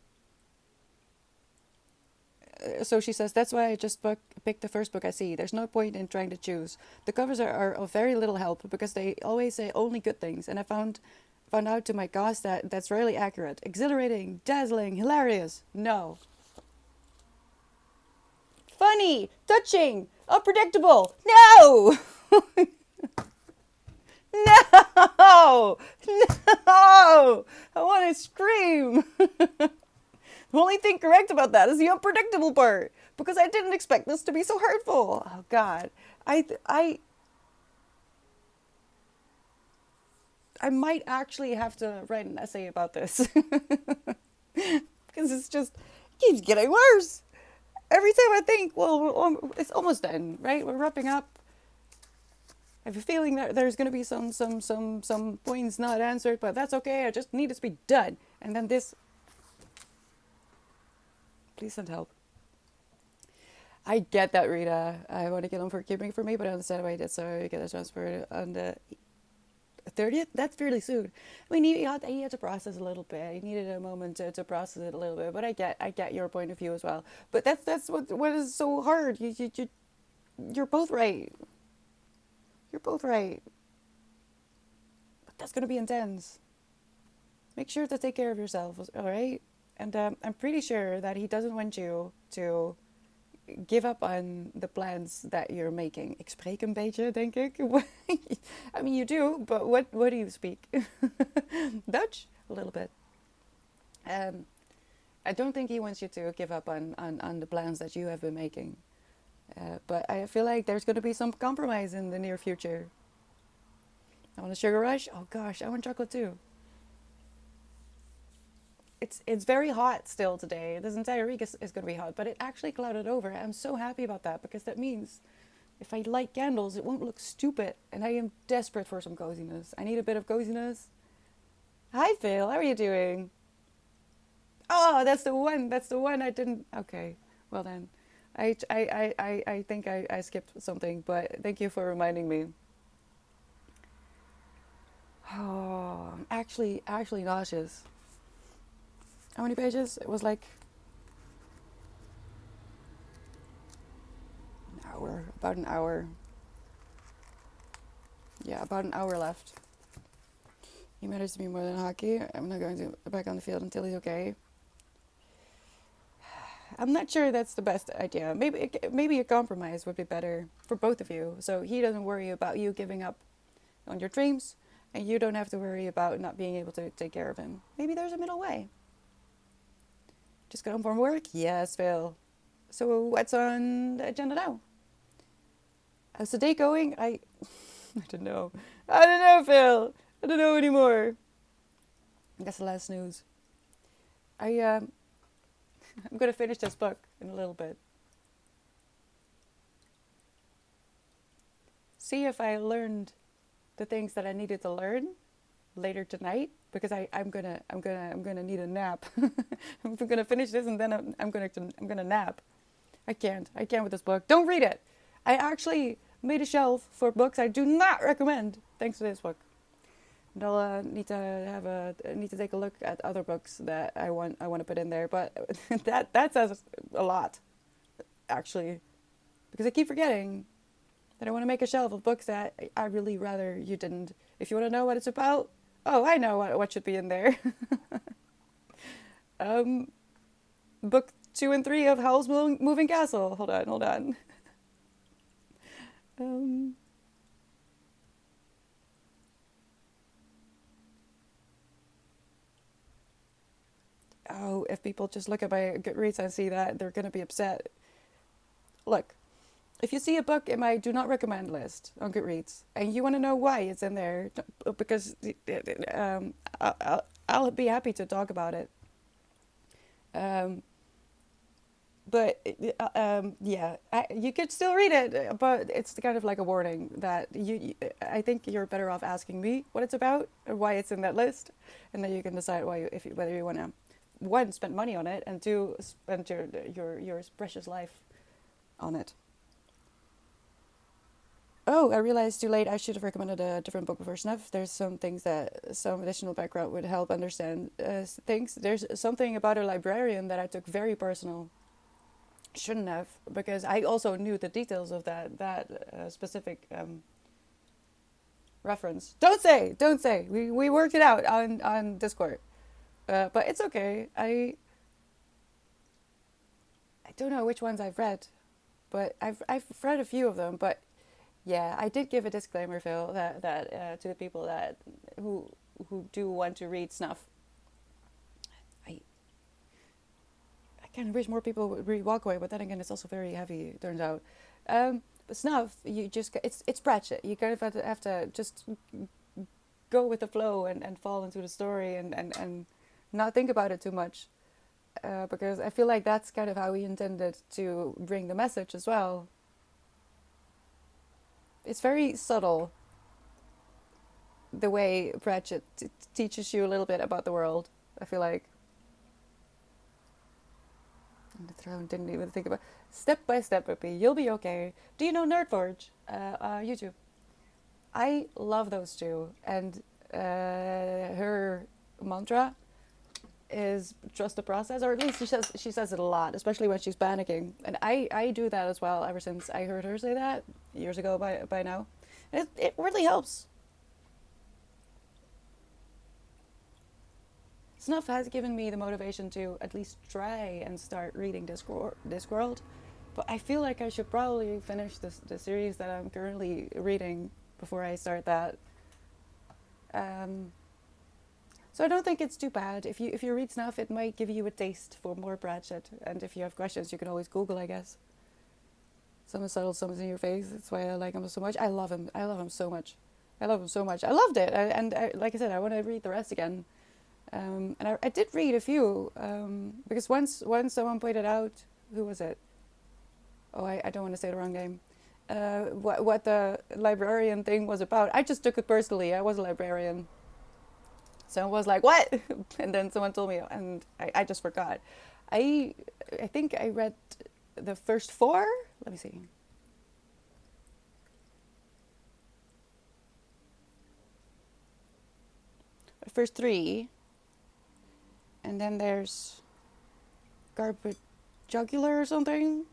so she says that's why I just pick the first book I see. There's no point in trying to choose. The covers are of very little help because they always say only good things, and I found out to my cost that that's rarely accurate. Exhilarating, dazzling, hilarious. No. Funny, touching, unpredictable. No. No! No! I want to scream. The only thing correct about that is the unpredictable part, because I didn't expect this to be so hurtful. Oh God, I I might actually have to write an essay about this because it's just it keeps getting worse. Every time I think, well, it's almost done, right? We're wrapping up. I have a feeling that there's going to be some points not answered, but that's okay. I just need it to be done. And then this. Please send help. I get that, Rita. I want to kill him for keeping it for me, but I understand why I did so. I get a transfer on the 30th. That's fairly soon. I mean, he had to process a little bit. He needed a moment to process it a little bit. But I get your point of view as well. But that's what is so hard. You're both right. You're both right. But that's gonna be intense. Make sure to take care of yourself, all right? And I'm pretty sure that he doesn't want you to give up on the plans that you're making. Ik spreek een beetje, denk ik. I mean, you do, but what do you speak? Dutch? A little bit. I don't think he wants you to give up on the plans that you have been making. But I feel like there's going to be some compromise in the near future. I want a sugar rush. Oh gosh, I want chocolate too. It's very hot still today. This entire week is going to be hot, but it actually clouded over. I'm so happy about that because that means if I light candles, it won't look stupid. And I am desperate for some coziness. I need a bit of coziness. Hi, Phil. How are you doing? Oh, that's the one. That's the one I didn't. Okay. Well, then. I think I skipped something, but thank you for reminding me. Oh, I'm actually nauseous. How many pages? It was like an hour. About an hour. Yeah, about an hour left. He matters to me more than hockey. I'm not going to back on the field until he's okay. I'm not sure that's the best idea. Maybe a compromise would be better for both of you. So he doesn't worry about you giving up on your dreams, and you don't have to worry about not being able to take care of him. Maybe there's a middle way. Just got home from work? Yes, Phil. So what's on the agenda now? How's the day going? I don't know. I don't know, Phil. I don't know anymore. That's the last news. I'm gonna finish this book in a little bit. See if I learned the things that I needed to learn later tonight, because I'm gonna need a nap. I'm gonna finish this and then I'm gonna nap. I can't with this book. Don't read it. I actually made a shelf for books I do not recommend thanks to this book. And I'll need to take a look at other books that I want to put in there, but that says a lot, actually, because I keep forgetting that I want to make a shelf of books that I really rather you didn't. If you want to know what it's about, oh, I know what should be in there. Book 2 and 3 of Howl's Moving Castle. Hold on. Oh, if people just look at my Goodreads and see that, they're going to be upset. Look, if you see a book in my do not recommend list on Goodreads and you want to know why it's in there, because I'll be happy to talk about it. But yeah, you could still read it, but it's kind of like a warning that I think you're better off asking me what it's about or why it's in that list, and then you can decide whether you want to, one, spend money on it, and two, spend your precious life on it. Oh, I realized too late I should have recommended a different book before Snuff. There's some things that some additional background would help understand things. There's something about a librarian that I took very personal. Shouldn't have, because I also knew the details of that specific reference. Don't say. We worked it out on Discord, but it's okay. I don't know which ones I've read, but I've read a few of them. But yeah, I did give a disclaimer, Phil, that to the people that who do want to read Snuff. I kind of wish more people would read Walkaway, but then again, it's also very heavy, it turns out. But Snuff, it's Pratchett. You kind of have to just go with the flow and fall into the story and not think about it too much. Because I feel like that's kind of how he intended to bring the message as well. It's very subtle, the way Pratchett teaches you a little bit about the world, I feel like. And the throne didn't even think about step by step, Rippy. You'll be okay. Do you know Nerdforge? YouTube. I love those two, and her mantra is trust the process, or at least she says it a lot, especially when she's panicking. And I do that as well ever since I heard her say that years ago by now. It really helps. Snuff has given me the motivation to at least try and start reading Discworld, but I feel like I should probably finish the series that I'm currently reading before I start that. So I don't think it's too bad. If you read snuff, it might give you a taste for more Pratchett. And if you have questions, you can always Google, I guess. Some is subtle, some is in your face. That's why I like him so much. I love him. I love him so much. I love him so much. I loved it. Like I said, I want to read the rest again. And I did read a few. Because once someone pointed out, who was it? Oh, I don't want to say the wrong name. What the librarian thing was about. I just took it personally. I was a librarian. So I was like, what? And then someone told me, and I just forgot. I think I read the first 4. Let me see. The first 3. And then there's Garbage Jugular or something.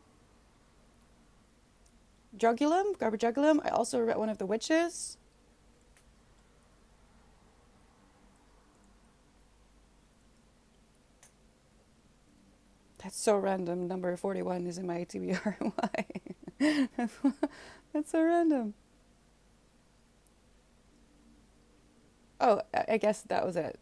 Garbage Jugulum. I also read one of the witches. That's so random. Number 41 is in my TBR. Why? That's so random. Oh, I guess that was it.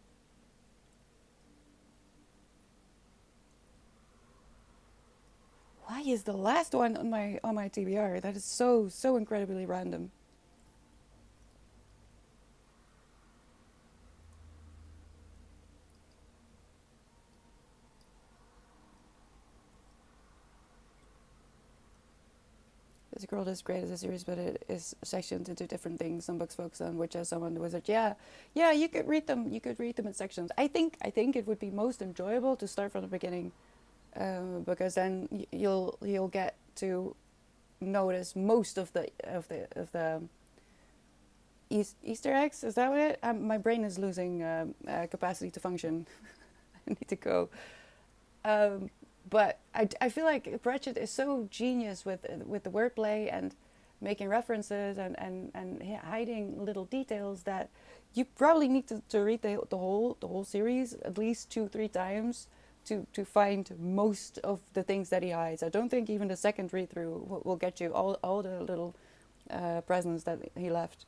Why is the last one on my TBR? That is so incredibly random. This Girl is great as a series, but it is sectioned into different things. Some books focus on witches, some on the wizard. Yeah, you could read them. You could read them in sections. I think it would be most enjoyable to start from the beginning, because then you'll get to notice most of the Easter eggs. Is that what it? My brain is losing capacity to function. I need to go. But I feel like Pratchett is so genius with the wordplay and making references and hiding little details that you probably need to read the whole series at least 2-3 times to find most of the things that he hides. I don't think even the second read through will get you all the little presents that he left.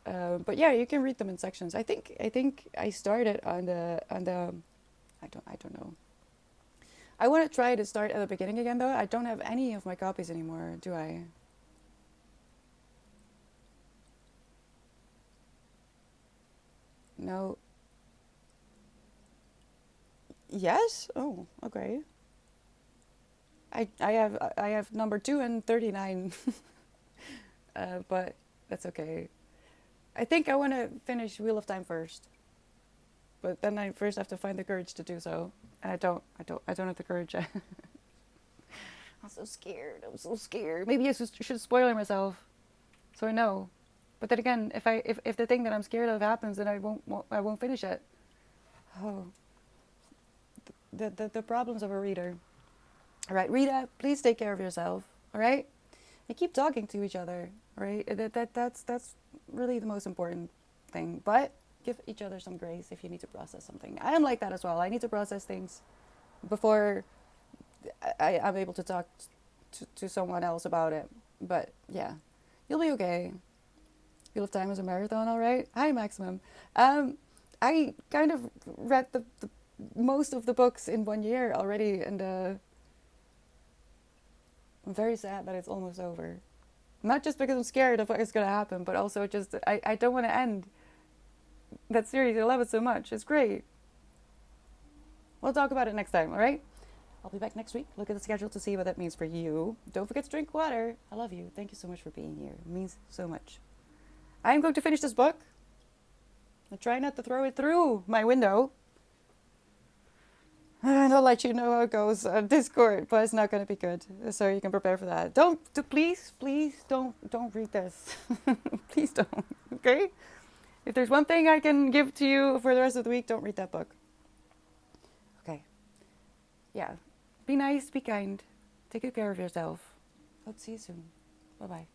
But yeah, you can read them in sections. I think I started on the I don't know. I want to try to start at the beginning again, though. I don't have any of my copies anymore, do I? No. Yes? Oh, okay. I have number 2 and 39, but that's okay. I think I want to finish Wheel of Time first, but then I first have to find the courage to do so. And I don't have the courage. I'm so scared. I'm so scared. Maybe I should spoiler myself, so I know. But then again, if the thing that I'm scared of happens, then I won't finish it. Oh, the problems of a reader. All right, Rita, please take care of yourself. All right, and keep talking to each other. All right, that's really the most important thing. But give each other some grace if you need to process something. I am like that as well. I need to process things before I'm able to talk to someone else about it. But yeah, you'll be okay. Wheel of Time is a marathon, all right? Hi, Maximum. I kind of read the most of the books in 1 year already, and I'm very sad that it's almost over. Not just because I'm scared of what's going to happen, but also just I don't want to end that series. I love it so much. It's great. We'll talk about it next time, all right? I'll be back next week. Look at the schedule to see what that means for you. Don't forget to drink water. I love you. Thank you so much for being here. It means so much. I'm going to finish this book. I'll try not to throw it through my window. And I'll let you know how it goes on Discord, but it's not going to be good. So you can prepare for that. Please don't read this. Please don't, okay? If there's one thing I can give to you for the rest of the week, don't read that book. Okay. Yeah. Be nice, be kind. Take good care of yourself. Hope to see you soon. Bye-bye.